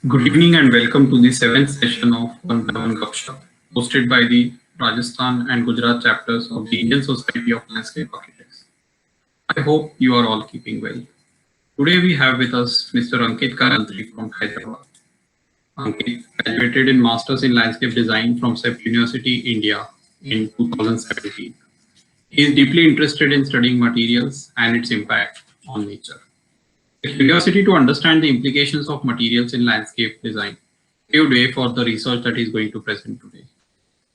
Good evening and welcome to the seventh session of One by One Gupshup, hosted by the Rajasthan and Gujarat chapters of the Indian Society of Landscape Architects. I hope you are all keeping well. Today we have with us Mr. Ankit Karantri from Hyderabad. Ankit graduated in Masters in Landscape Design from SEP University, India in 2017. He is deeply interested in studying materials and its impact on nature. The curiosity to understand the implications of materials in landscape design paved way for the research that he is going to present today.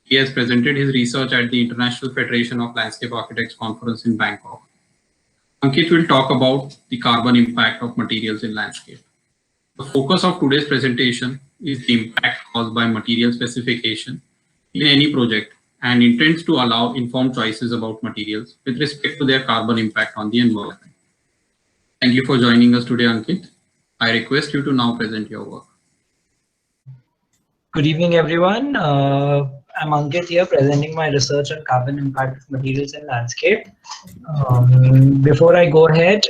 He has presented his research at the International Federation of Landscape Architects conference in Bangkok. Ankit will talk about the carbon impact of materials in landscape. The focus of today's presentation is the impact caused by material specification in any project and intends to allow informed choices about materials with respect to their carbon impact on the environment. Thank you for joining us today, Ankit. I request you to now present your work. Good evening, everyone. I'm Ankit here presenting my research on carbon impact of materials in landscape. Before I go ahead,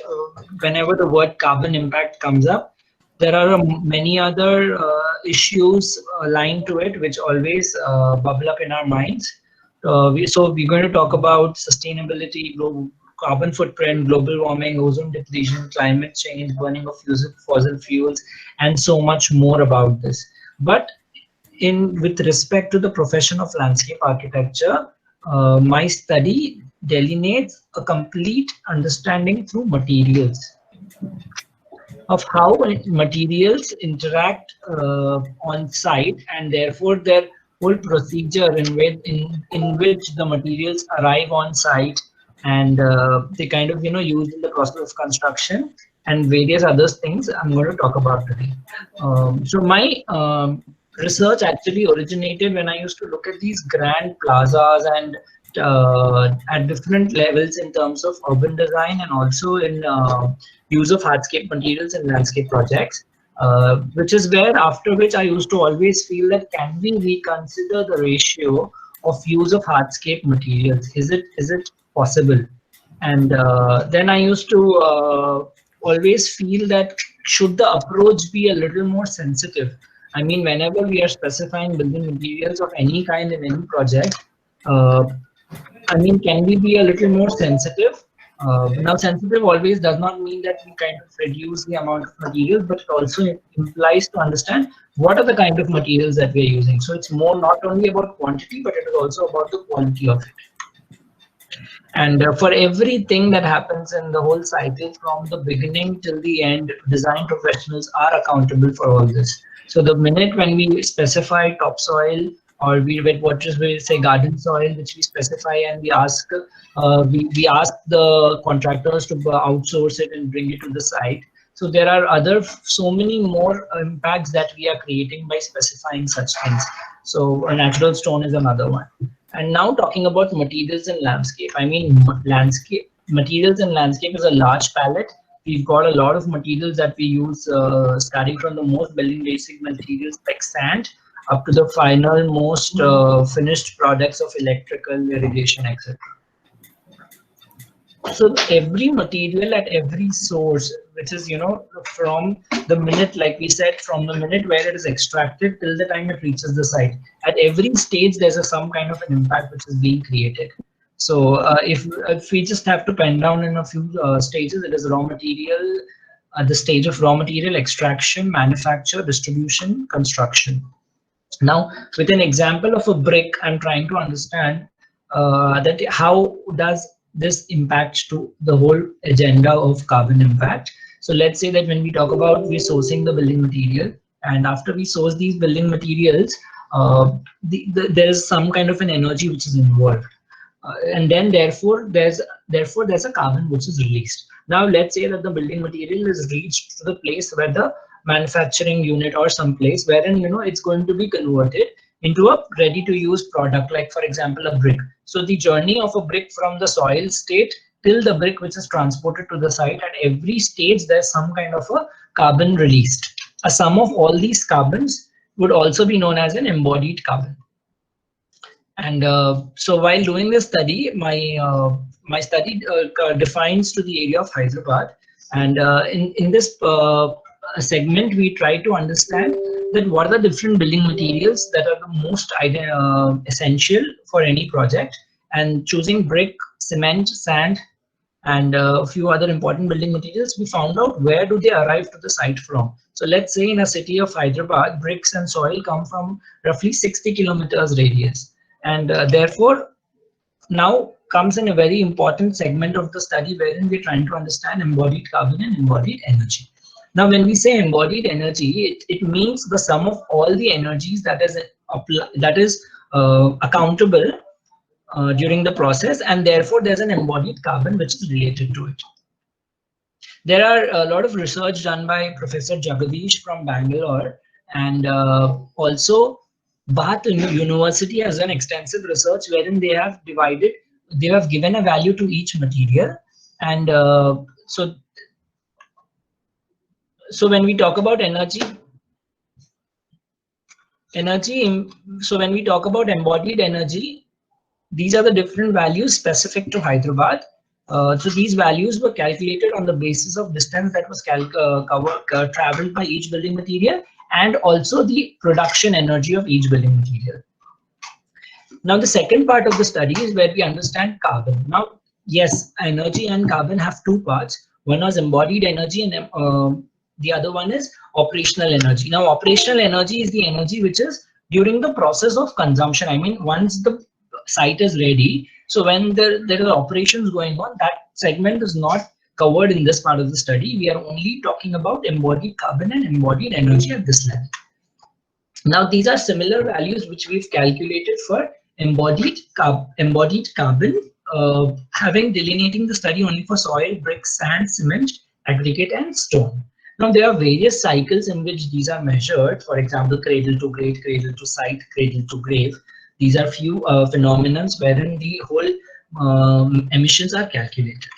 whenever the word carbon impact comes up, there are many other issues aligned to it which always bubble up in our minds. So we're going to talk about sustainability, global carbon footprint, global warming, ozone depletion, climate change, burning of fossil fuels, and so much more about this. But with respect to the profession of landscape architecture, my study delineates a complete understanding through materials of how materials interact on site, and therefore their whole procedure in which the materials arrive on site, and they kind of used in the process of construction and various other things I'm going to talk about today. So my research actually originated when I used to look at these grand plazas and at different levels in terms of urban design and also in use of hardscape materials in landscape projects, which is where after which I used to always feel that can we reconsider the ratio of use of hardscape materials? Is it possible? And then I used to always feel that should the approach be a little more sensitive? I mean, whenever we are specifying building materials of any kind in any project, I mean, can we be a little more sensitive? Now, sensitive always does not mean that we kind of reduce the amount of materials, but it also implies to understand what are the kind of materials that we're using. So it's more not only about quantity, but it is also about the quality of it. And for everything that happens in the whole cycle from the beginning till the end, design professionals are accountable for all this. So the minute when we specify topsoil, or we say garden soil, which we specify, and we ask the contractors to outsource it and bring it to the site. So there are so many more impacts that we are creating by specifying such things. So a natural stone is another one. And now talking about materials in landscape, I mean, materials in landscape is a large palette. We've got a lot of materials that we use, starting from the most building basic materials like sand up to the final most finished products of electrical, irrigation, etc. So every material at every source, which is, from the minute, like we said, from the minute where it is extracted till the time it reaches the site, at every stage there's some kind of an impact which is being created. So if we just have to pen down in a few stages, it is raw material, the stage of raw material extraction, manufacture, distribution, construction. Now, with an example of a brick, I'm trying to understand that how does this impact to the whole agenda of carbon impact. So let's say that when we talk about we're sourcing the building material, and after we source these building materials, there's some kind of an energy which is involved. And then therefore there's a carbon which is released. Now let's say that the building material is reached to the place where the manufacturing unit or some place wherein it's going to be converted into a ready to use product, like for example a brick. So the journey of a brick from the soil state till the brick which is transported to the site, at every stage there's some kind of a carbon released. A sum of all these carbons would also be known as an embodied carbon. And so while doing this study, my study defines to the area of Hyderabad, and in this segment, we try to understand that what are the different building materials that are the most essential for any project, and choosing brick, cement, sand, and a few other important building materials, we found out where do they arrive to the site from. So let's say in a city of Hyderabad, bricks and soil come from roughly 60 kilometers radius, and therefore now comes in a very important segment of the study wherein we're trying to understand embodied carbon and embodied energy. Now, when we say embodied energy, it means the sum of all the energies that is accountable during the process, and therefore there's an embodied carbon which is related to it. There are a lot of research done by Professor Jagadish from Bangalore, and also Bath University has done extensive research wherein they have given a value to each material, and so when we talk about energy, so when we talk about embodied energy, these are the different values specific to Hyderabad. So these values were calculated on the basis of distance that was traveled by each building material, and also the production energy of each building material. Now, the second part of the study is where we understand carbon. Now, yes, energy and carbon have two parts. One is embodied energy, and the other one is operational energy. Now, operational energy is the energy which is during the process of consumption. I mean, once the site is ready, so when there are operations going on, that segment is not covered in this part of the study. We are only talking about embodied carbon and embodied energy at this level. Now, these are similar values which we've calculated for embodied carbon, having delineating the study only for soil, brick, sand, cement, aggregate, and stone. Now, there are various cycles in which these are measured. For example, cradle to grave, cradle to site, cradle to grave. These are few phenomena wherein the whole emissions are calculated.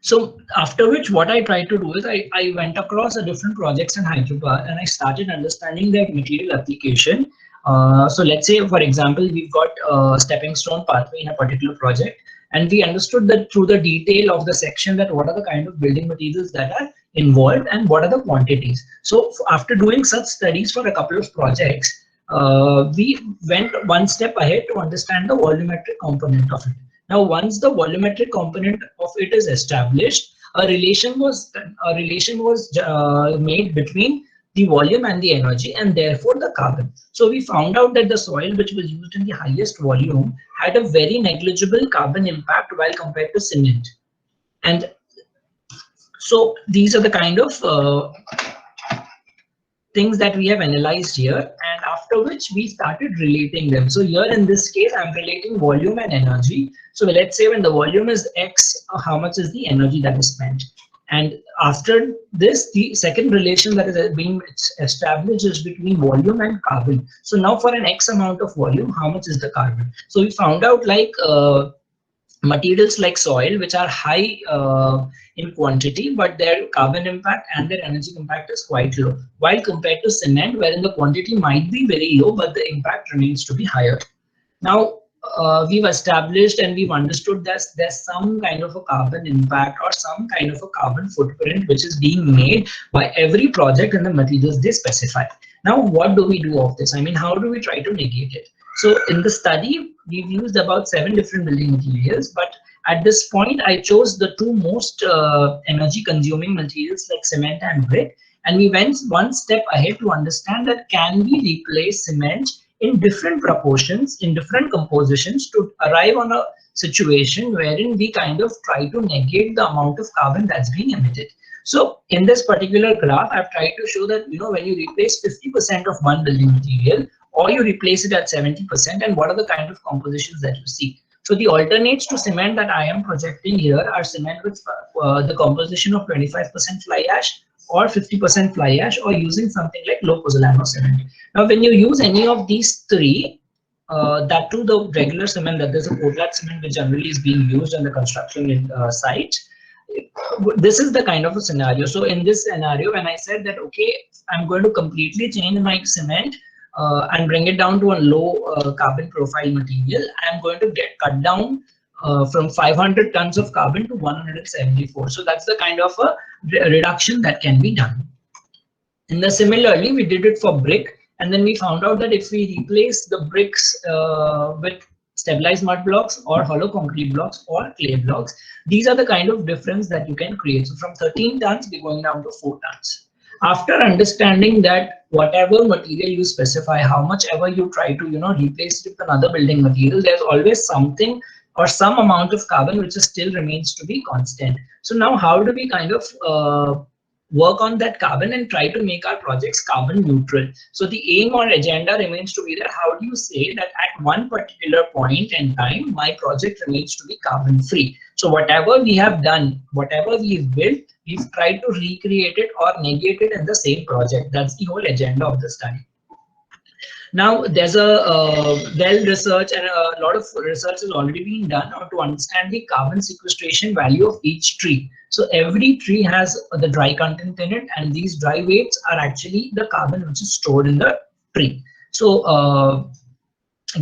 So after which, what I tried to do is I went across the different projects in Hyderabad and I started understanding their material application. So let's say, for example, we've got a stepping stone pathway in a particular project, and we understood that through the detail of the section that what are the kind of building materials that are involved and what are the quantities. So after doing such studies for a couple of projects, we went one step ahead to understand the volumetric component of it. Now, once the volumetric component of it is established, a relation was made between the volume and the energy, and therefore the carbon. So we found out that the soil which was used in the highest volume had a very negligible carbon impact while compared to cement. And so these are the kind of things that we have analyzed here, and after which we started relating them. So here in this case, I'm relating volume and energy. So let's say when the volume is X, how much is the energy that is spent? And after this, the second relation that is being established is between volume and carbon. So now for an X amount of volume, how much is the carbon? So we found out like materials like soil, which are high in quantity, but their carbon impact and their energy impact is quite low, while compared to cement, wherein the quantity might be very low, but the impact remains to be higher. Now, we've established and we've understood that there's some kind of a carbon impact or some kind of a carbon footprint which is being made by every project and the materials they specify. Now, what do we do of this? I mean, how do we try to negate it? So in the study, we've used about 7 different building materials, but at this point, I chose the two most energy consuming materials like cement and brick. And we went one step ahead to understand that can we replace cement in different proportions, in different compositions to arrive on a situation wherein we kind of try to negate the amount of carbon that's being emitted. So in this particular graph, I've tried to show that, you know, when you replace 50% of one building material, or you replace it at 70%, and what are the kind of compositions that you see. So the alternates to cement that I am projecting here are cement with the composition of 25% fly ash or 50% fly ash, or using something like low pozzolano cement. Now, when you use any of these three, that too the regular cement, that there's a Portland cement which generally is being used on the construction site, this is the kind of a scenario. So in this scenario, when I said that, okay, I'm going to completely change my cement and bring it down to a low carbon profile material, I'm going to cut down from 500 tons of carbon to 174. So that's the kind of a reduction that can be done. And then similarly, we did it for brick, and then we found out that if we replace the bricks with stabilized mud blocks or hollow concrete blocks or clay blocks, these are the kind of difference that you can create. So from 13 tons, we're going down to 4 tons. After understanding that whatever material you specify, how much ever you try to replace it with another building material, there's always something or some amount of carbon which still remains to be constant. So now how do we kind of work on that carbon and try to make our projects carbon neutral? So the aim or agenda remains to be that how do you say that at one particular point in time, my project remains to be carbon free. So whatever we have done, whatever we've built, we've tried to recreate it or negate it in the same project. That's the whole agenda of the study. Now, there's a well research and a lot of research has already been done to understand the carbon sequestration value of each tree. So every tree has the dry content in it, and these dry weights are actually the carbon which is stored in the tree. So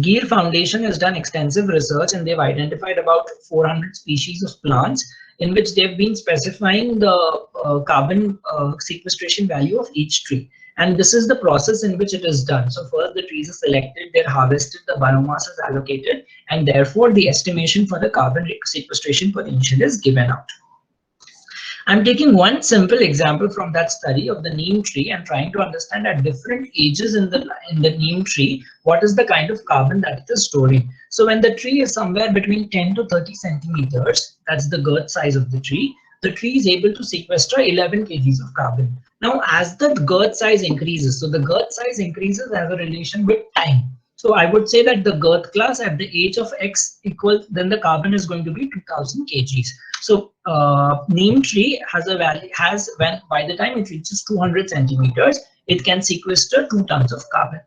Geer Foundation has done extensive research, and they've identified about 400 species of plants in which they've been specifying the carbon sequestration value of each tree. And this is the process in which it is done. So first the trees are selected, they're harvested, the biomass is allocated, and therefore the estimation for the carbon sequestration potential is given out. I'm taking one simple example from that study of the neem tree and trying to understand at different ages in the neem tree, what is the kind of carbon that it is storing. So when the tree is somewhere between 10 to 30 centimeters, that's the girth size of the tree is able to sequester 11 kgs of carbon. Now, as the girth size increases, so the girth size increases as a relation with time. So I would say that the girth class at the age of X equals, then the carbon is going to be 2000 kgs. So neem tree has a value, when by the time it reaches 200 centimeters, it can sequester 2 tons of carbon.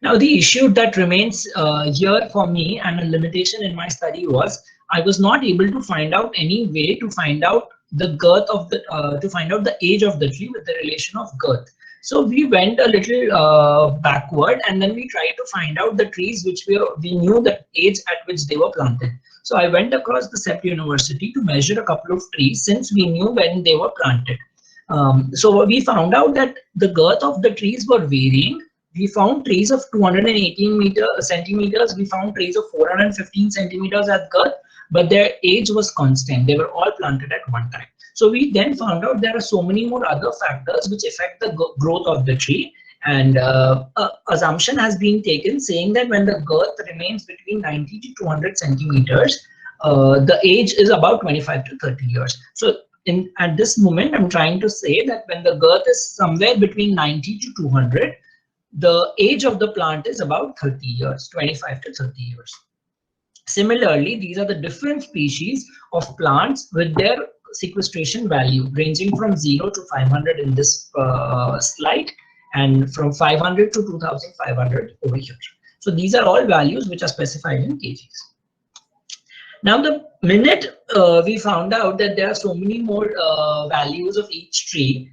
Now, the issue that remains here for me and a limitation in my study was I was not able to find out any way to find out the girth of the to find out the age of the tree with the relation of girth. So we went a little backward, and then we tried to find out the trees which we knew the age at which they were planted. So I went across the CEPT University to measure a couple of trees since we knew when they were planted. So we found out that the girth of the trees were varying. We found trees of 218 centimeters. We found trees of 415 centimeters at girth, but their age was constant. They were all planted at one time. So we then found out there are so many more other factors which affect the growth of the tree. And assumption has been taken saying that when the girth remains between 90 to 200 centimeters, the age is about 25 to 30 years. So at this moment, I'm trying to say that when the girth is somewhere between 90 to 200, the age of the plant is about 30 years, 25 to 30 years. Similarly, these are the different species of plants with their sequestration value ranging from 0 to 500 in this slide, and from 500 to 2500 over here. So these are all values which are specified in kgs. Now, the minute we found out that there are so many more values of each tree,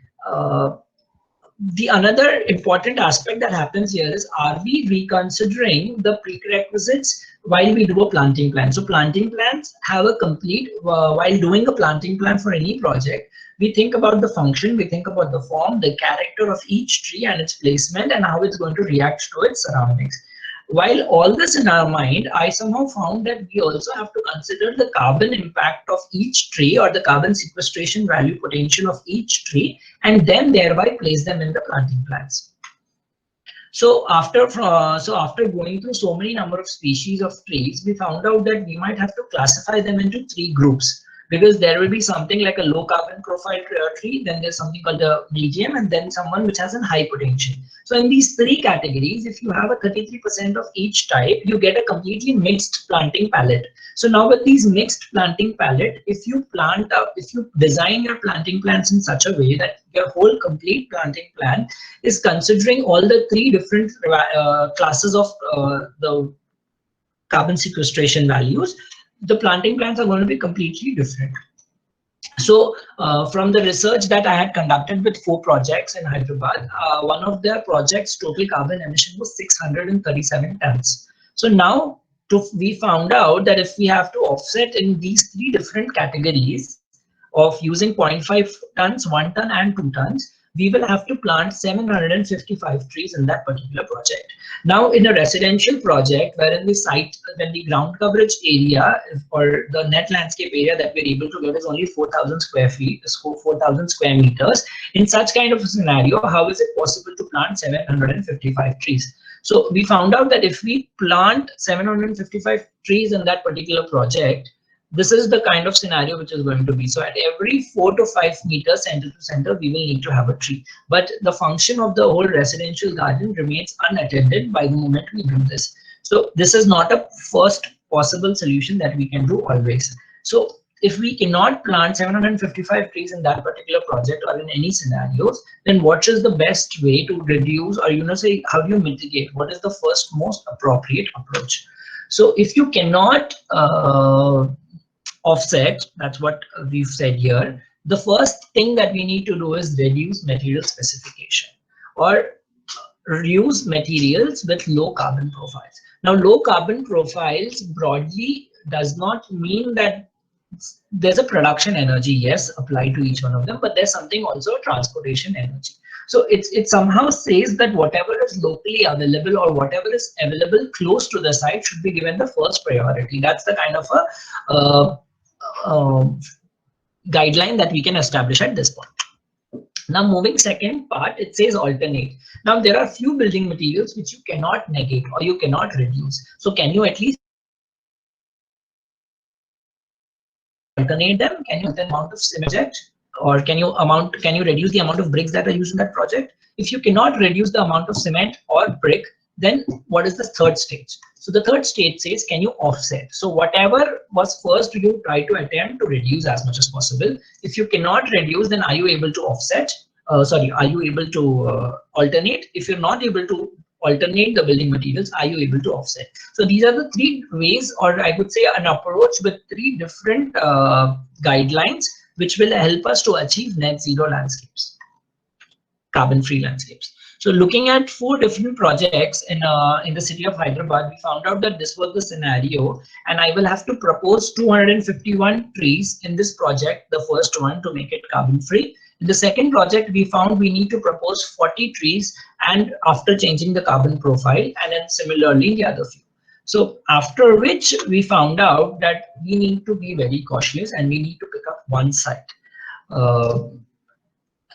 the another important aspect that happens here is, are we reconsidering the prerequisites while we do a planting plan? So planting plans have a complete, while doing a planting plan for any project, we think about the function, we think about the form, the character of each tree and its placement and how it's going to react to its surroundings. While all this in our mind, I somehow found that we also have to consider the carbon impact of each tree or the carbon sequestration value potential of each tree, and then thereby place them in the planting plans. So after going through so many number of species of trees, we found out that we might have to classify them into 3 groups, because there will be something like a low carbon profile tree, then there's something called a medium, and then someone which has a high potential. So in these 3 categories, if you have a 33% of each type, you get a completely mixed planting palette. So now with these mixed planting palette, if you design your planting plans in such a way that your whole complete planting plan is considering all the 3 different classes of the carbon sequestration values, the planting plans are going to be completely different. So from the research that I had conducted with 4 projects in Hyderabad, one of their projects total carbon emission was 637 tons. So now we found out that if we have to offset in these 3 different categories of using 0.5 tons, 1 ton and 2 tons, we will have to plant 755 trees in that particular project. Now, in a residential project, wherein the site, when the ground coverage area or the net landscape area that we're able to get is only 4,000 square feet, 4,000 square meters, in such kind of a scenario, how is it possible to plant 755 trees? So we found out that if we plant 755 trees in that particular project, this is the kind of scenario which is going to be. So at every 4 to 5 meters center to center, we will need to have a tree. But the function of the whole residential garden remains unattended by the moment we do this. So this is not a first possible solution that we can do always. So if we cannot plant 755 trees in that particular project or in any scenarios, then what is the best way to reduce, or say, how do you mitigate? What is the first most appropriate approach? So if you cannot offset, that's what we've said here, the first thing that we need to do is reduce material specification or reuse materials with low carbon profiles. Now, low carbon profiles broadly does not mean that there's a production energy, yes, applied to each one of them, but there's something also transportation energy. So it somehow says that whatever is locally available or whatever is available close to the site should be given the first priority. That's the kind of a guideline that we can establish at this point. Now, moving second part, it says alternate. Now, there are few building materials which you cannot negate or you cannot reduce. So can you at least alternate them? Can you the amount of cement, or can you reduce the amount of bricks that are used in that project? If you cannot reduce the amount of cement or brick, then what is the third stage? So the third stage says, can you offset? So whatever was first, you try to attempt to reduce as much as possible. If you cannot reduce, then are you able to offset? Are you able to alternate? If you're not able to alternate the building materials, are you able to offset? So these are the 3 ways, or I would say an approach with 3 different guidelines, which will help us to achieve net zero landscapes, carbon-free landscapes. So looking at 4 different projects in the city of Hyderabad, we found out that this was the scenario, and I will have to propose 251 trees in this project, the first one, to make it carbon-free. In the second project, we found we need to propose 40 trees, and after changing the carbon profile, and then similarly the other few. So after which we found out that we need to be very cautious and we need to pick up one site.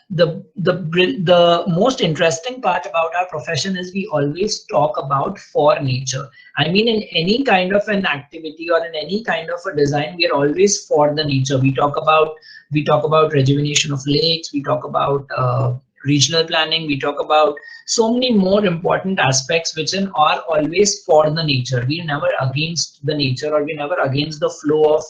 The most interesting part about our profession is we always talk about for nature. I mean, in any kind of an activity or in any kind of a design, we are always for the nature. We talk about rejuvenation of lakes, we talk about regional planning, we talk about so many more important aspects which are always for the nature. We're never against the nature, or we're never against the flow of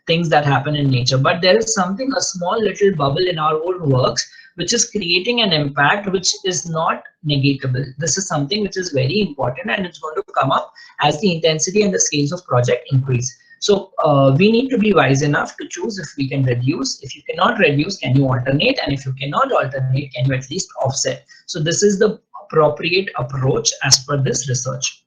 things that happen in nature. But there is something, a small little bubble in our own works, which is creating an impact which is not negatable. This is something which is very important, and it's going to come up as the intensity and the scales of project increase. So we need to be wise enough to choose if we can reduce. If you cannot reduce, can you alternate? And if you cannot alternate, can you at least offset? So this is the appropriate approach as per this research.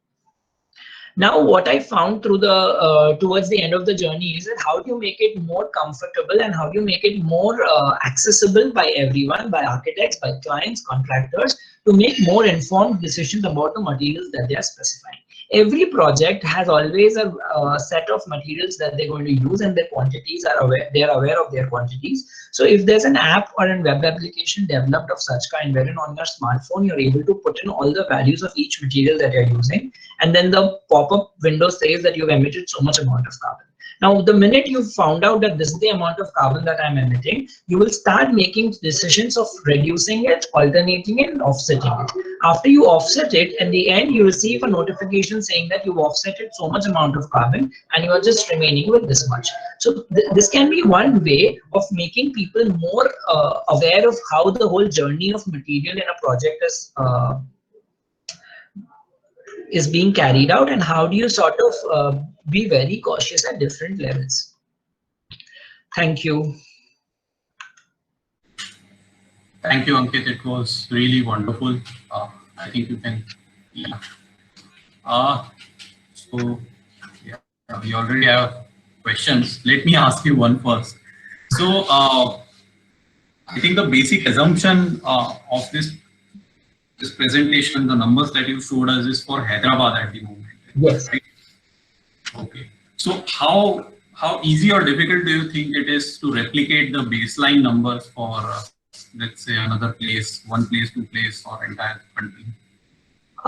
Now, what I found through the towards the end of the journey is that how do you make it more comfortable and how do you make it more accessible by everyone, by architects, by clients, contractors, to make more informed decisions about the materials that they are specifying. Every project has always a set of materials that they're going to use, and their quantities are aware. They are aware of their quantities. So if there's an app or a web application developed of such kind, wherein on your smartphone you're able to put in all the values of each material that you're using, and then the pop-up window says that you've emitted so much amount of carbon. Now, the minute you found out that this is the amount of carbon that I'm emitting, you will start making decisions of reducing it, alternating it, and offsetting it. After you offset it, in the end, you receive a notification saying that you've offsetted so much amount of carbon and you are just remaining with this much. So this can be one way of making people more aware of how the whole journey of material in a project is being carried out, and how do you sort of be very cautious at different levels. Thank you. Thank you, Ankit. It was really wonderful. I think you can. Yeah. So We already have questions. Let me ask you one first. So, I think the basic assumption of this presentation, the numbers that you showed us, is for Hyderabad at the moment, Yes. right? Okay. So, how easy or difficult do you think it is to replicate the baseline numbers for, let's say, another place, one place, two place, or entire country?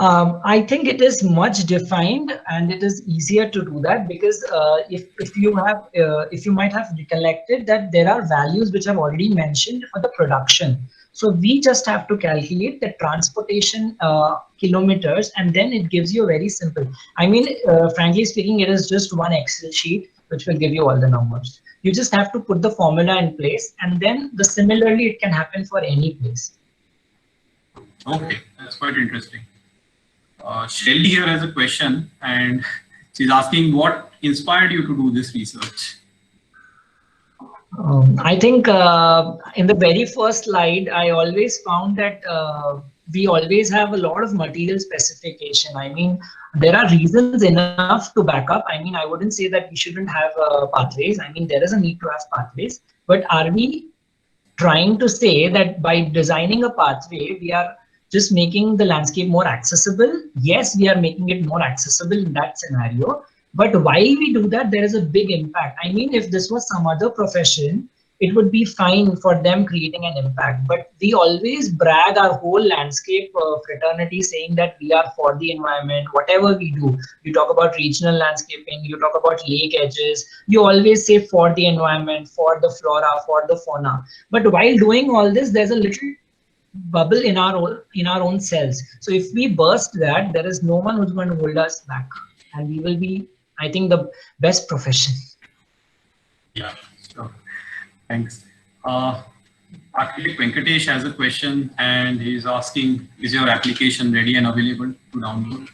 I think it is much defined, and it is easier to do that because if you might have recollected that there are values which I've already mentioned for the production. So we just have to calculate the transportation kilometers, and then it gives you a very simple. I mean, frankly speaking, it is just one Excel sheet which will give you all the numbers. You just have to put the formula in place, and then similarly it can happen for any place. Okay, that's quite interesting. Shelly here has a question, and she's asking what inspired you to do this research? I think in the very first slide, I always found that we always have a lot of material specification. I mean, there are reasons enough to back up. I mean, I wouldn't say that we shouldn't have pathways. I mean, there is a need to have pathways, but are we trying to say that by designing a pathway, we are just making the landscape more accessible? Yes, we are making it more accessible in that scenario. But while we do that, there is a big impact. I mean, if this was some other profession, it would be fine for them creating an impact. But we always brag our whole landscape fraternity saying that we are for the environment, whatever we do. You talk about regional landscaping, you talk about lake edges, you always say for the environment, for the flora, for the fauna. But while doing all this, there's a little bubble in our own cells. So if we burst that, there is no one who's going to hold us back, and we will be, I think, the best profession. Yeah, sure. Thanks. Architect Venkatesh has a question, and he's asking, is your application ready and available to download?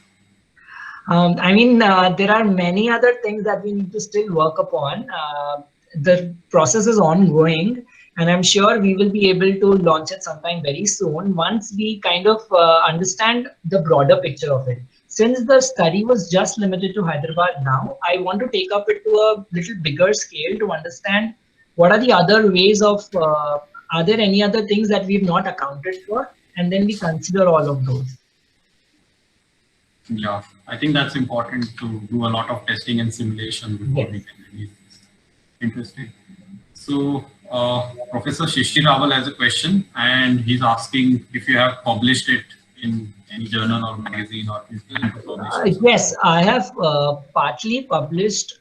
I mean, there are many other things that we need to still work upon. The process is ongoing, and I'm sure we will be able to launch it sometime very soon once we kind of understand the broader picture of it. Since the study was just limited to Hyderabad now, I want to take up it to a little bigger scale to understand what are the other ways of, are there any other things that we've not accounted for? And then we consider all of those. Yeah, I think that's important to do a lot of testing and simulation before we can release this. Interesting. So, Professor Shishir Rawal has a question, and he's asking if you have published it in any journal or magazine, or you plan to publish it. Yes, I have partly published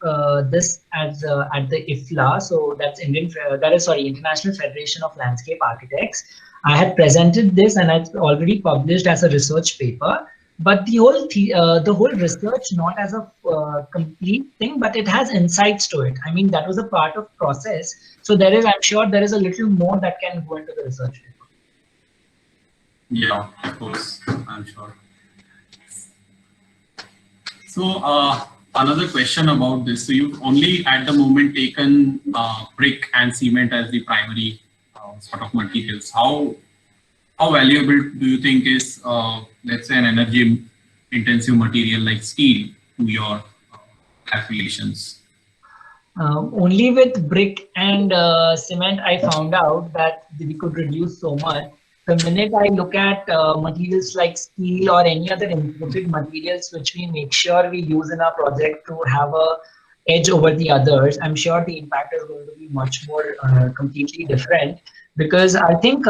this as at the IFLA, so that's International Federation of Landscape Architects. I had presented this, and it's already published as a research paper. But the whole research, not as a complete thing, but it has insights to it. I mean, that was a part of process. So I'm sure there is a little more that can go into the research paper. Yeah, of course, I'm sure. So another question about this. So you've only at the moment taken brick and cement as the primary sort of materials. How valuable do you think is, let's say, an energy intensive material like steel to your calculations? Only with brick and cement, I found out that we could reduce so much. The minute I look at materials like steel or any other imported materials which we make sure we use in our project to have a edge over the others, I'm sure the impact is going to be much more completely different. Because I think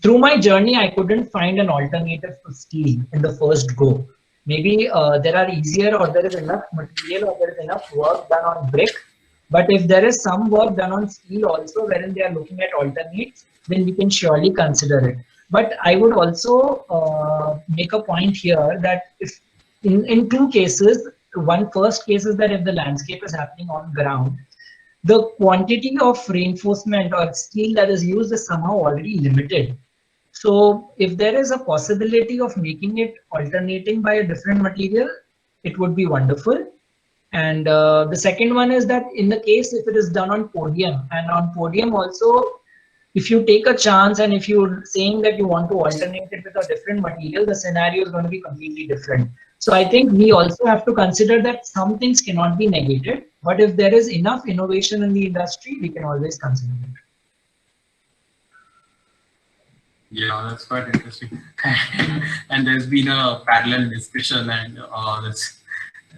through my journey, I couldn't find an alternative to steel in the first go. Maybe there are easier, or there is enough material, or there is enough work done on brick. But if there is some work done on steel also, wherein they are looking at alternates, then we can surely consider it. But I would also make a point here that if in two cases, first case is that if the landscape is happening on ground, the quantity of reinforcement or steel that is used is somehow already limited. So if there is a possibility of making it alternating by a different material, it would be wonderful. And the second one is that in the case if it is done on podium, and on podium also, if you take a chance and if you're saying that you want to alternate it with a different material, the scenario is going to be completely different. So I think we also have to consider that some things cannot be negated, but if there is enough innovation in the industry, we can always consider it. Yeah, that's quite interesting. And there's been a parallel discussion, and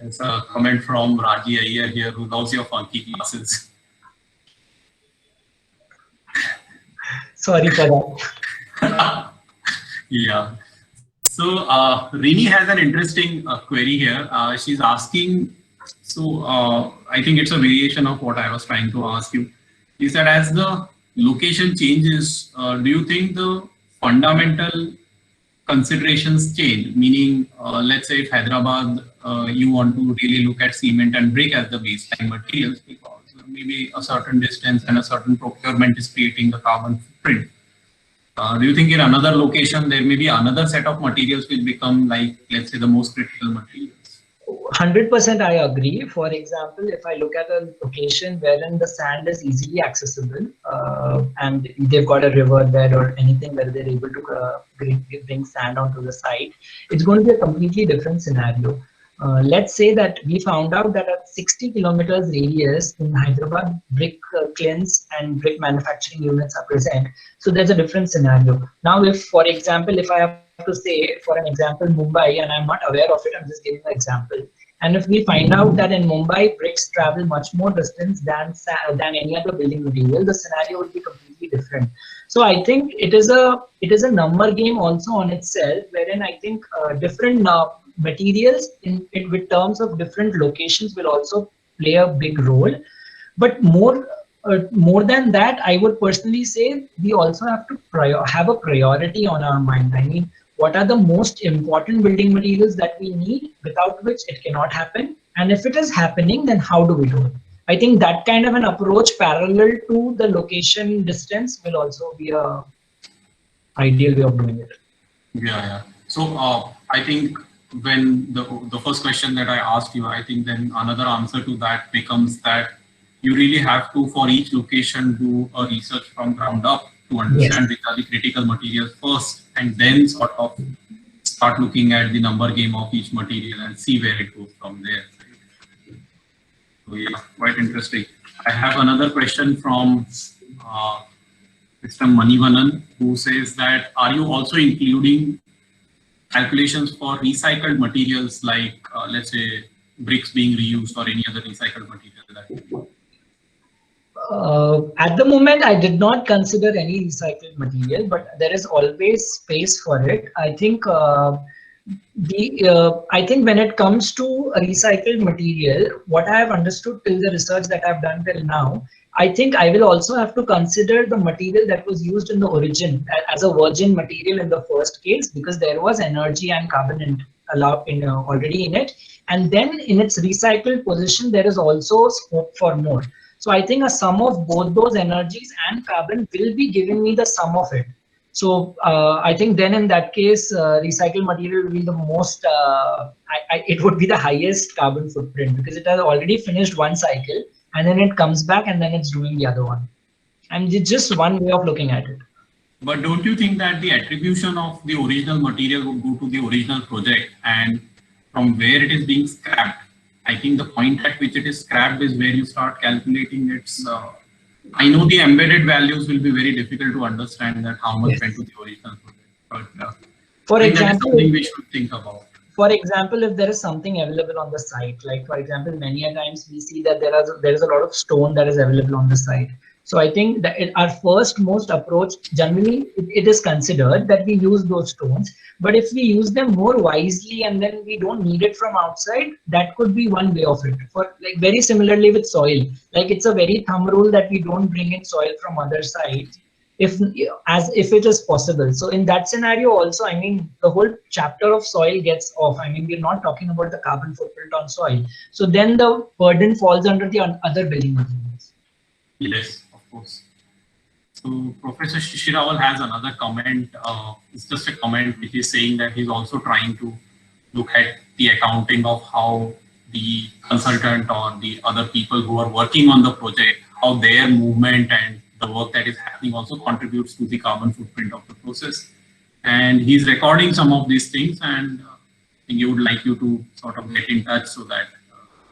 there's a comment from Raji Iyer here, who loves your funky classes. Sorry for that. Yeah. So Rini has an interesting query here. She's asking, so I think it's a variation of what I was trying to ask you. She said, as the location changes, do you think the fundamental considerations change? Meaning, let's say if Hyderabad, you want to really look at cement and brick as the baseline materials, because maybe a certain distance and a certain procurement is creating the carbon footprint. Do you think in another location there may be another set of materials which become, like, let's say, the most critical materials? 100% I agree. For example, if I look at a location wherein the sand is easily accessible and they've got a river there or anything where they're able to bring sand onto the site, it's going to be a completely different scenario. Let's say that we found out that at 60 kilometers radius in Hyderabad, brick kilns and brick manufacturing units are present. So there's a different scenario. Now, if, for example, if I have to say, for an example, Mumbai, and I'm not aware of it, I'm just giving an example. And if we find out that in Mumbai, bricks travel much more distance than any other building material, the scenario would be completely different. So I think it is a number game also on itself, wherein I think different materials with terms of different locations will also play a big role. But more than that, I would personally say we also have to have a priority on our mind. I mean, what are the most important building materials that we need, without which it cannot happen? And if it is happening, then how do we do it? I think that kind of an approach parallel to the location distance will also be a ideal way of doing it. Yeah. So I think when the first question that I asked you, I think then another answer to that becomes that you really have to, for each location, do a research from ground up to understand which are the critical materials first, and then sort of start looking at the number game of each material and see where it goes from there. So yeah, quite interesting. I have another question from Mr. Manivanan, who says that, are you also including calculations for recycled materials like, let's say, bricks being reused or any other recycled material? At the moment, I did not consider any recycled material, but there is always space for it. I think when it comes to a recycled material, what I have understood till the research that I've done till now, I think I will also have to consider the material that was used in the origin as a virgin material in the first case, because there was energy and carbon already in it. And then in its recycled position, there is also scope for more. So I think a sum of both those energies and carbon will be giving me the sum of it. So I think then in that case, recycled material will be the most, it would be the highest carbon footprint, because it has already finished one cycle and then it comes back and then it's doing the other one. And it's just one way of looking at it. But don't you think that the attribution of the original material would go to the original project, and from where it is being scrapped, I think the point at which it is scrapped is where you start calculating its, I know the embedded values will be very difficult to understand that how much went to the original project, but for example, something we should think about. For example, if there is something available on the site, like for example, many a times we see that there is a lot of stone that is available on the site. So I think that our first most approach, generally it is considered that we use those stones, but if we use them more wisely and then we don't need it from outside, that could be one way of it. For like very similarly with soil, like it's a very thumb rule that we don't bring in soil from other sites if it is possible. So in that scenario also, I mean, the whole chapter of soil gets off. I mean, we're not talking about the carbon footprint on soil. So then the burden falls under the other building materials. Yes. So Professor Shishiraval has another comment. It's just a comment which is saying that he's also trying to look at the accounting of how the consultant or the other people who are working on the project, how their movement and the work that is happening also contributes to the carbon footprint of the process. And he's recording some of these things, and think he would like you to sort of get in touch so that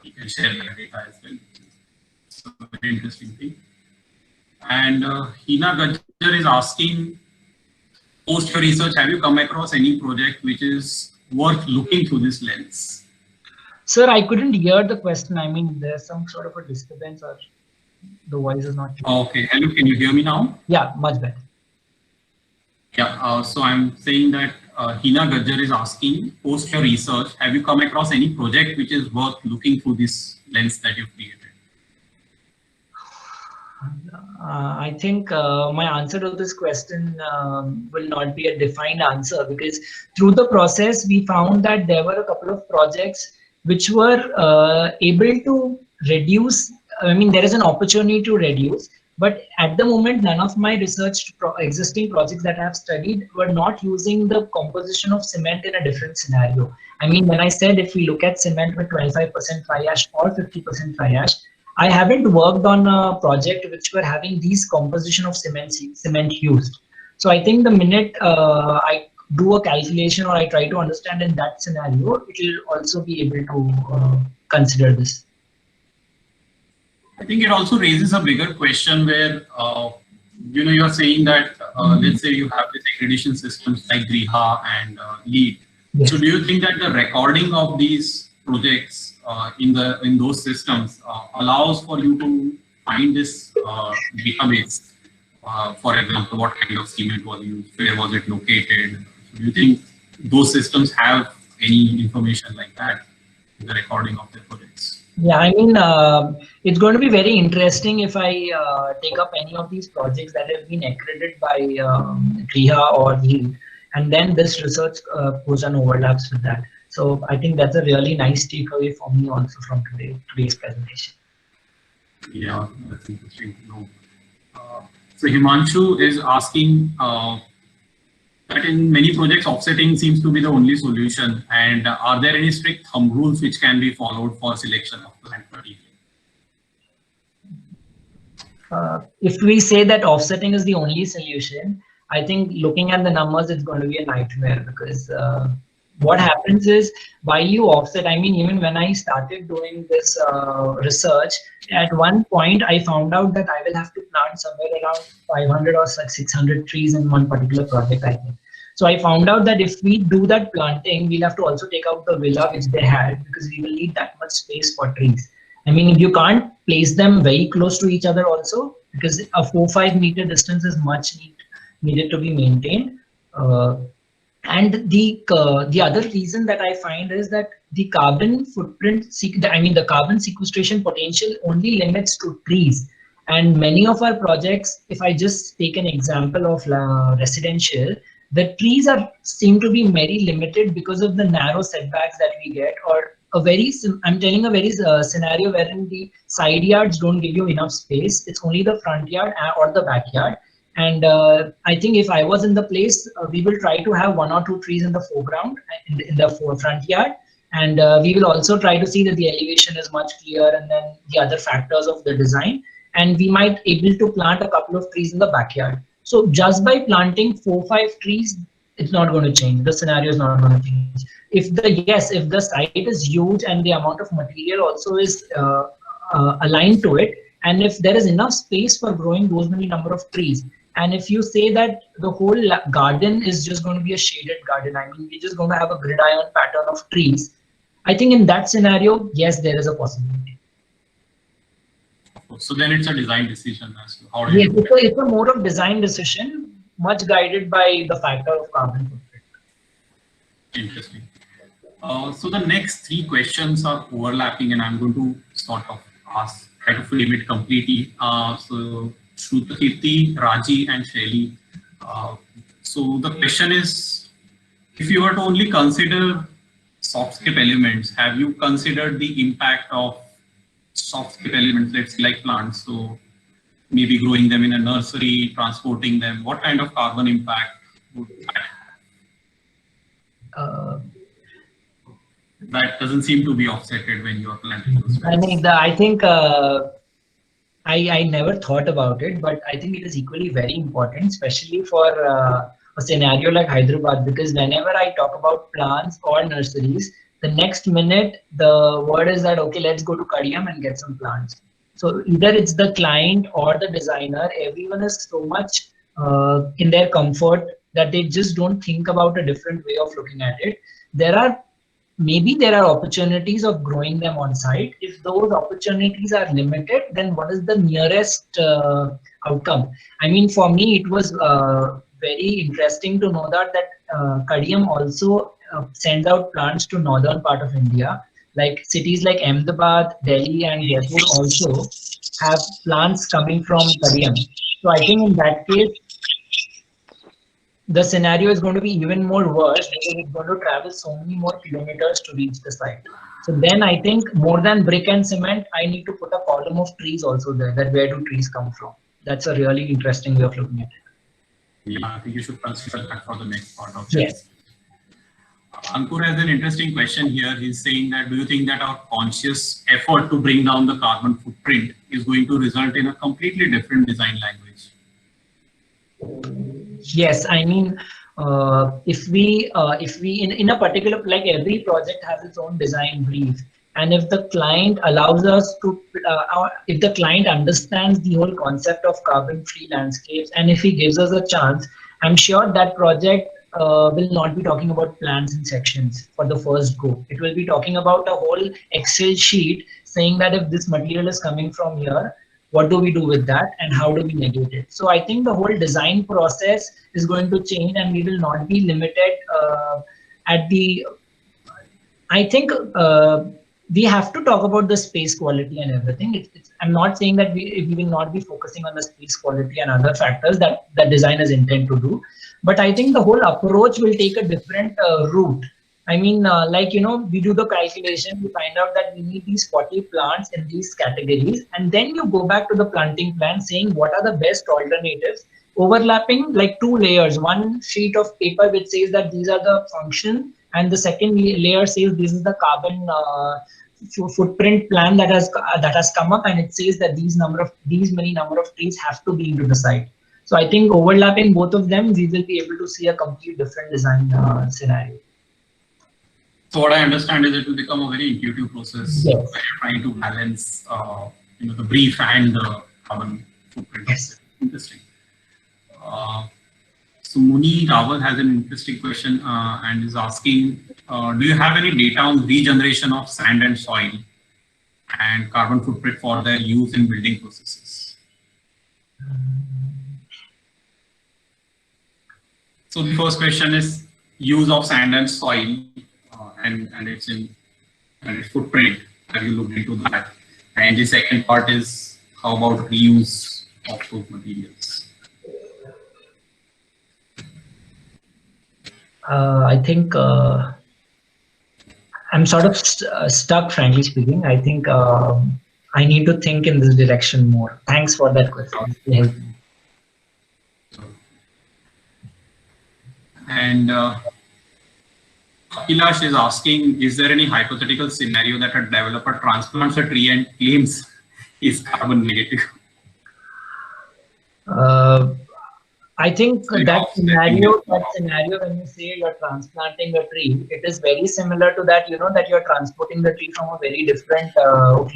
he can share your data as well. It's a very interesting thing. And Hina Gajjar is asking, post your research, have you come across any project which is worth looking through this lens? Sir, I couldn't hear the question. I mean, there's some sort of a disturbance or the voice is not clear. Okay, hello, can you hear me now? Yeah, much better. Yeah, so I'm saying that Hina Gajjar is asking, post your research, have you come across any project which is worth looking through this lens that you've created? I think my answer to this question will not be a defined answer, because through the process we found that there were a couple of projects which were able to reduce. I mean, there is an opportunity to reduce, but at the moment none of my existing projects that I have studied were not using the composition of cement in a different scenario. I mean, when I said if we look at cement with 25% fly ash or 50% fly ash, I haven't worked on a project which were having these composition of cement used. So I think the minute I do a calculation or I try to understand in that scenario, it will also be able to consider this. I think it also raises a bigger question where, you're saying that, let's say you have these accreditation systems like Griha and LEED. Yes. So do you think that the recording of these projects in those systems allows for you to find this database? For example, what kind of cement was used, where was it located? So do you think those systems have any information like that in the recording of their projects? Yeah, I mean, it's going to be very interesting if I take up any of these projects that have been accredited by Griha or LEED, and then this research goes and overlaps with that. So I think that's a really nice takeaway for me also from today's presentation. Yeah, that's interesting to know. So Himanshu is asking that in many projects, offsetting seems to be the only solution. And are there any strict thumb rules which can be followed for selection of plant material? If we say that offsetting is the only solution, I think looking at the numbers, it's going to be a nightmare, because what happens is while you offset, I mean, even when I started doing this research, at one point I found out that I will have to plant somewhere around 500 or 600 trees in one particular project, I think. So I found out that if we do that planting, we'll have to also take out the villa which they had, because we will need that much space for trees. I mean, you can't place them very close to each other also, because a 4-5 meter distance is much needed to be maintained. And the other reason that I find is that the carbon footprint, the carbon sequestration potential only limits to trees. And many of our projects, if I just take an example of residential, the trees seem to be very limited because of the narrow setbacks that we get, or I'm telling a very scenario wherein the side yards don't give you enough space. It's only the front yard or the backyard. And I think if I was in the place, we will try to have 1 or 2 trees in the foreground, in the front yard. And we will also try to see that the elevation is much clearer, and then the other factors of the design. And we might able to plant a couple of trees in the backyard. So just by planting 4-5 trees, it's not going to change. The scenario is not going to change. If the site is huge and the amount of material also is aligned to it, and if there is enough space for growing those many number of trees, and if you say that the whole garden is just going to be a shaded garden, I mean, we're just going to have a gridiron pattern of trees, I think in that scenario, yes, there is a possibility. So then it's a design decision as to how. Yes, it's a more of design decision, much guided by the factor of carbon footprint. Interesting. So the next 3 questions are overlapping, and I'm going to sort of try to frame it completely. So Shrutakirti, Raji, and Shaili. So the question is, if you were to only consider softscape elements, have you considered the impact of softscape elements, let's say like plants? So maybe growing them in a nursery, transporting them, what kind of carbon impact would that have? That doesn't seem to be offsetted when you are planting those trees. I think I never thought about it, but I think it is equally very important, especially for a scenario like Hyderabad, because whenever I talk about plants or nurseries, the next minute the word is that, okay, let's go to Kadiyam and get some plants. So either it's the client or the designer, everyone is so much in their comfort that they just don't think about a different way of looking at it. Maybe there are opportunities of growing them on site. If those opportunities are limited, then what is the nearest outcome? I mean, for me, it was very interesting to know that Kadiyam also sends out plants to northern part of India. Like cities like Ahmedabad, Delhi, and Jaipur also have plants coming from Kadiyam. So I think in that case, the scenario is going to be even more worse because it's going to travel so many more kilometers to reach the site. So then I think more than brick and cement, I need to put a column of trees also there. That where do trees come from? That's a really interesting way of looking at it. Yeah, I think you should consider that for the next part of this. Yes. Ankur has an interesting question here. He's saying that, do you think that our conscious effort to bring down the carbon footprint is going to result in a completely different design language? Yes, I mean, if we in a particular, like every project has its own design brief, and if the client allows us to, if the client understands the whole concept of carbon-free landscapes, and if he gives us a chance, I'm sure that project will not be talking about plans and sections for the first go. It will be talking about a whole Excel sheet saying that if this material is coming from here, what do we do with that and how do we negate it? So I think the whole design process is going to change, and we will not be limited at the, I think we have to talk about the space quality and everything. I'm not saying that we will not be focusing on the space quality and other factors that the designers intend to do, but I think the whole approach will take a different route. I mean, like, we do the calculation, we find out that we need these 40 plants in these categories, and then you go back to the planting plan saying what are the best alternatives, overlapping like two layers, one sheet of paper which says that these are the function, and the second layer says this is the carbon footprint plan that has come up, and it says that these many number of trees have to be into the site. So I think overlapping both of them, we will be able to see a complete different design scenario. So what I understand is it will become a very intuitive process. Yes. Where you're trying to balance, the brief and the carbon footprint. Yes. Interesting. So Muni Rawal has an interesting question and is asking, do you have any data on regeneration of sand and soil and carbon footprint for their use in building processes? So the first question is use of sand and soil and its footprint. Have you looked into that? And the second part is how about reuse of those materials? I think I'm sort of stuck, frankly speaking. I think I need to think in this direction more. Thanks for that question. It helped me. And Akilash is asking, is there any hypothetical scenario that a developer transplants a tree and claims is carbon negative? I think that scenario when you say you're transplanting a tree, it is very similar to that, that you're transporting the tree from a very different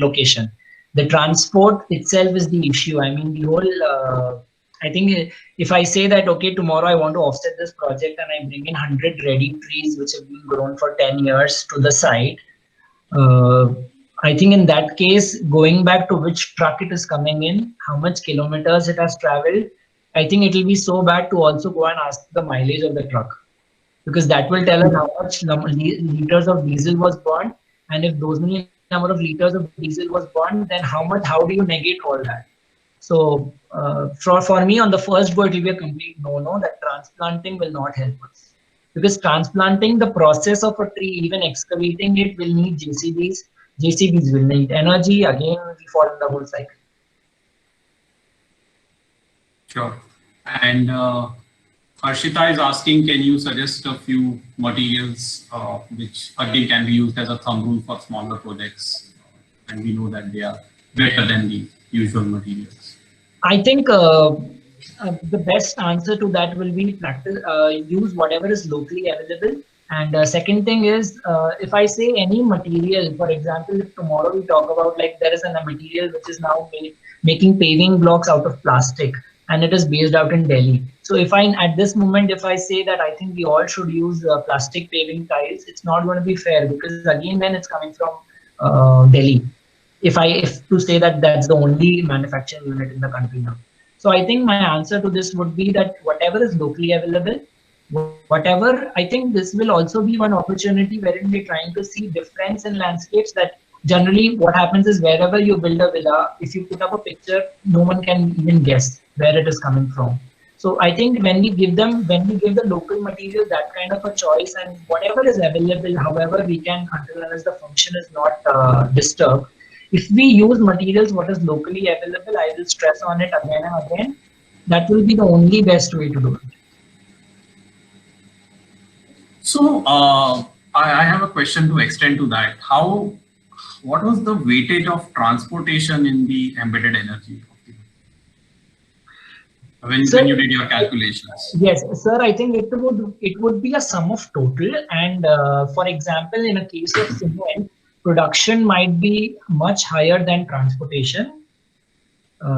location. The transport itself is the issue. I mean, the whole, I think if I say that, okay, tomorrow I want to offset this project and I bring in 100 ready trees which have been grown for 10 years to the site, I think in that case, going back to which truck it is coming in, how much kilometers it has traveled, I think it will be so bad to also go and ask the mileage of the truck, because that will tell us how much liters of diesel was burned, and if those many number of liters of diesel was burned, then how do you negate all that? So for me, on the first go, it will be a complete no-no that transplanting will not help us, because transplanting, the process of a tree, even excavating it, will need JCBs. JCBs will need energy. Again, we fall in the whole cycle. Sure. And Harshita is asking, can you suggest a few materials which again can be used as a thumb rule for smaller projects? And we know that they are better than the usual materials. I think The best answer to that will be practice, use whatever is locally available. And second thing is, if I say any material, for example, if tomorrow we talk about like there is a material which is now making paving blocks out of plastic, and it is based out in Delhi. So if I, at this moment, if I say that I think we all should use plastic paving tiles, it's not going to be fair, because again, then it's coming from Delhi. If to say that that's the only manufacturing unit in the country now. So I think my answer to this would be that whatever is locally available, whatever, I think this will also be one opportunity wherein we're trying to see difference in landscapes. That generally what happens is wherever you build a villa, if you put up a picture, no one can even guess where it is coming from. So I think when we give the local material that kind of a choice, and whatever is available, however we can, until unless the function is not disturbed, if we use materials what is locally available, I will stress on it again and again, that will be the only best way to do it. So I have a question to extend to that. What was the weightage of transportation in the embedded energy when you did your calculations? Yes, sir, I think it would be a sum of total. And for example, in a case of cement, production might be much higher than transportation,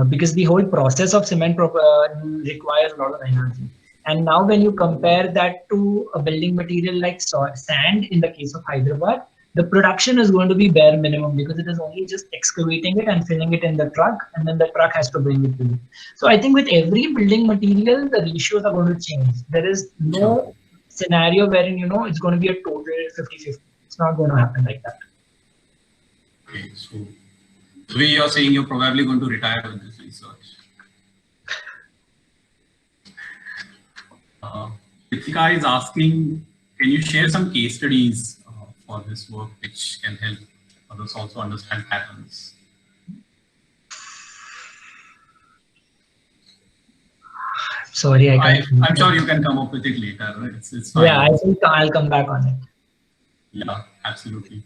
because the whole process of cement requires a lot of energy. And now when you compare that to a building material like sand, in the case of Hyderabad, the production is going to be bare minimum, because it is only just excavating it and filling it in the truck, and then the truck has to bring it to you. So I think with every building material, the ratios are going to change. There is no scenario wherein, it's going to be a total 50-50. It's not going to happen like that. Okay, so the way you're saying, you're probably going to retire with this research. Ritika is asking, can you share some case studies for this work which can help others also understand patterns? Sorry, I'm sure you can come up with it later. Right? It's fine. Yeah, I think I'll come back on it. Yeah, absolutely.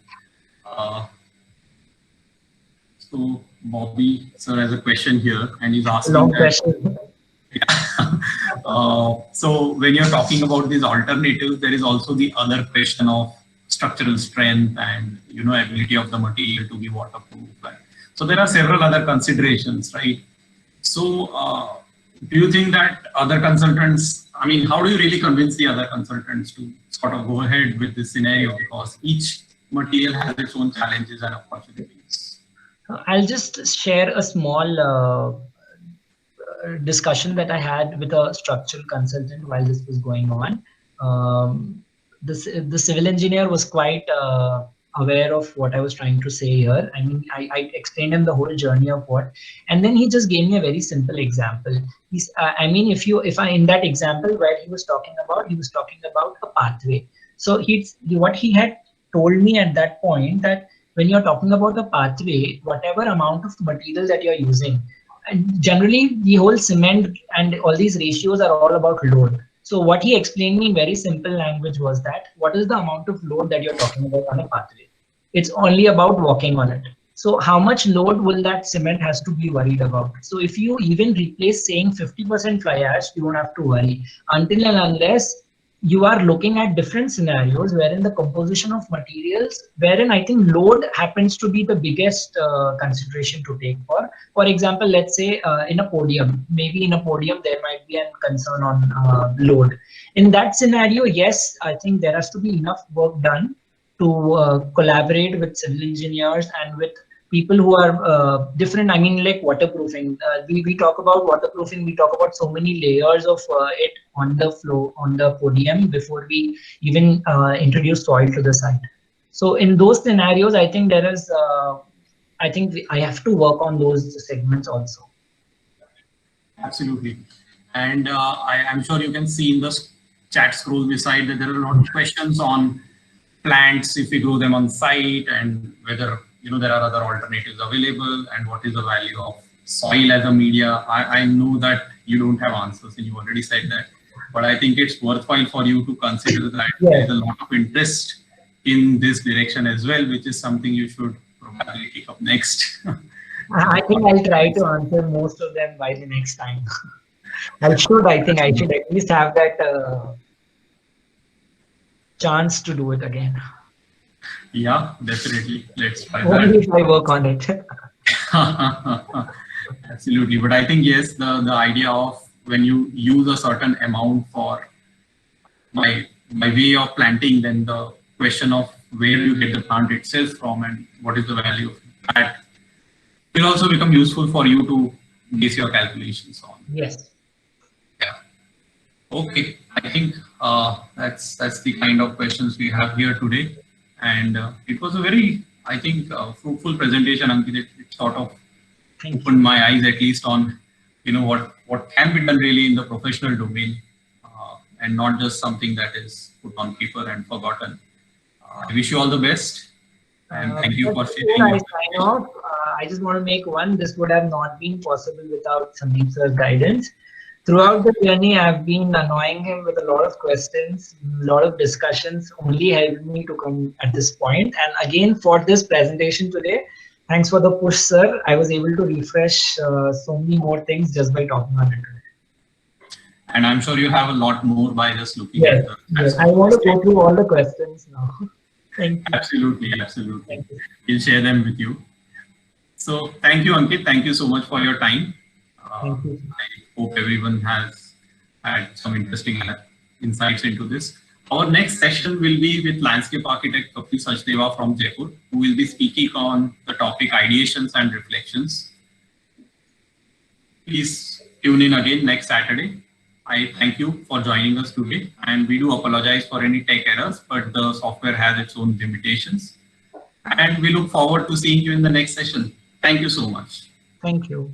So Bobby sir has a question here, and he's asking. Long question. So when you're talking about these alternatives, there is also the other question of structural strength and ability of the material to be waterproof. Right? So there are several other considerations, right? So do you think that other consultants, I mean, how do you really convince the other consultants to sort of go ahead with this scenario, because each material has its own challenges and opportunities? I'll just share a small discussion that I had with a structural consultant while this was going on. The civil engineer was quite aware of what I was trying to say here. I mean, I explained him the whole journey of what, and then he just gave me a very simple example. I mean, if I in that example where he was talking about a pathway. So what he had told me at that point, that when you're talking about a pathway, whatever amount of material that you're using, and generally the whole cement and all these ratios are all about load. So what he explained me in very simple language was that what is the amount of load that you're talking about on a pathway? It's only about walking on it. So how much load will that cement has to be worried about? So if you even replace saying 50% fly ash, you don't have to worry, until and unless you are looking at different scenarios wherein the composition of materials, wherein I think load happens to be the biggest consideration to take for. For example, let's say in a podium, maybe in a podium there might be a concern on load. In that scenario, yes, I think there has to be enough work done to collaborate with civil engineers and with people who are different. I mean, like waterproofing. We talk about waterproofing. We talk about so many layers of it on the floor, on the podium, before we even introduce soil to the site. So in those scenarios, I think there is. I think I have to work on those segments also. Absolutely, and I'm sure you can see in the chat scroll beside that there are a lot of questions on plants, if we grow them on site, and whether there are other alternatives available, and what is the value of soil as a media. I know that you don't have answers, and you already said that, but I think it's worthwhile for you to consider that there's a lot of interest in this direction as well, which is something you should probably take up next. I think I'll try to answer most of them by the next time. I should at least have that chance to do it again. Yeah, definitely. Let's try Only that. if I work on it. Absolutely. But I think, yes, the idea of when you use a certain amount for by way of planting, then the question of where you get the plant itself from and what is the value of that will also become useful for you to base your calculations on. Yes. Yeah. Okay. I think that's the kind of questions we have here today, and it was a very, I think, fruitful presentation, Ankit. It sort of Thank you. opened my eyes at least on what can be done really in the professional domain, and not just something that is put on paper and forgotten. I wish you all the best, and thank you for sharing. Before I sign off, I just want to make one. This would have not been possible without Sandeep sir's guidance. Throughout the journey, I've been annoying him with a lot of questions, a lot of discussions, only helped me to come at this point. And again, for this presentation today, thanks for the push, sir. I was able to refresh so many more things just by talking on it today. And I'm sure you have a lot more by just looking at the. Yes. I want to go through all the questions now. Thank you. Absolutely. We'll share them with you. So thank you, Ankit. Thank you so much for your time. Thank you. I hope everyone has had some interesting insights into this. Our next session will be with landscape architect Kapil Sachdeva from Jaipur, who will be speaking on the topic ideations and reflections. Please tune in again next Saturday. I thank you for joining us today, and we do apologize for any tech errors, but the software has its own limitations. And we look forward to seeing you in the next session. Thank you so much. Thank you.